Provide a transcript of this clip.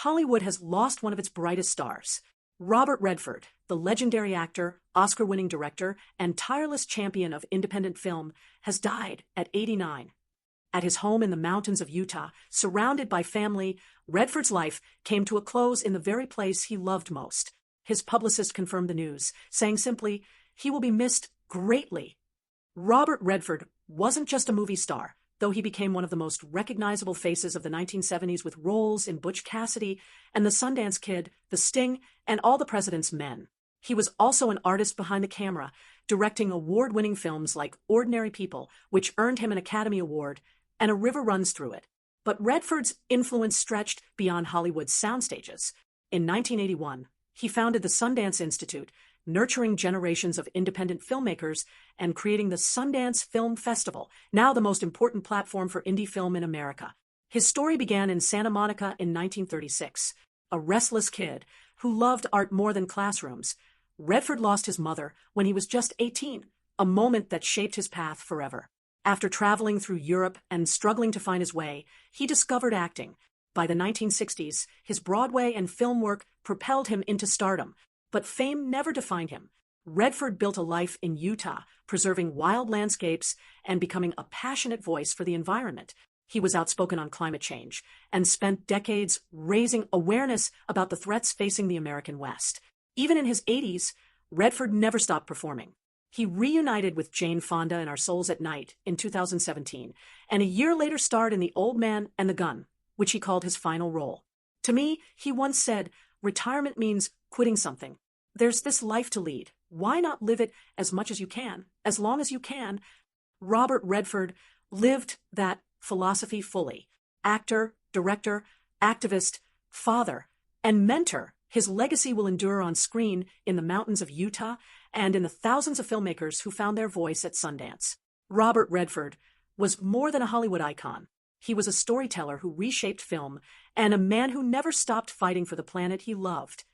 Hollywood has lost one of its brightest stars. Robert Redford, the legendary actor, Oscar-winning director, and tireless champion of independent film, has died at 89. At his home in the mountains of Utah, surrounded by family, Redford's life came to a close in the very place he loved most. His publicist confirmed the news, saying simply, "He will be missed greatly." Robert Redford wasn't just a movie star, though he became one of the most recognizable faces of the 1970s with roles in Butch Cassidy and the Sundance Kid, The Sting, and All the President's Men. He was also an artist behind the camera, directing award-winning films like Ordinary People, which earned him an Academy Award, and A River Runs Through It. But Redford's influence stretched beyond Hollywood's sound stages. In 1981, he founded the Sundance Institute, nurturing generations of independent filmmakers and creating the Sundance Film Festival, now the most important platform for indie film in America. His story began in Santa Monica in 1936. A restless kid who loved art more than classrooms, Redford lost his mother when he was just 18, a moment that shaped his path forever. After traveling through Europe and struggling to find his way, he discovered acting. By the 1960s, his Broadway and film work propelled him into stardom. But fame never defined him. Redford built a life in Utah, preserving wild landscapes and becoming a passionate voice for the environment. He was outspoken on climate change and spent decades raising awareness about the threats facing the American West. Even in his 80s, Redford never stopped performing. He reunited with Jane Fonda in Our Souls at Night in 2017, and a year later starred in The Old Man and the Gun, which he called his final role. To me, he once said, "Retirement means quitting something. There's this life to lead. Why not live it as much as you can, as long as you can?" Robert Redford lived that philosophy fully. Actor, director, activist, father, and mentor, his legacy will endure on screen in the mountains of Utah and in the thousands of filmmakers who found their voice at Sundance. Robert Redford was more than a Hollywood icon. He was a storyteller who reshaped film and a man who never stopped fighting for the planet he loved.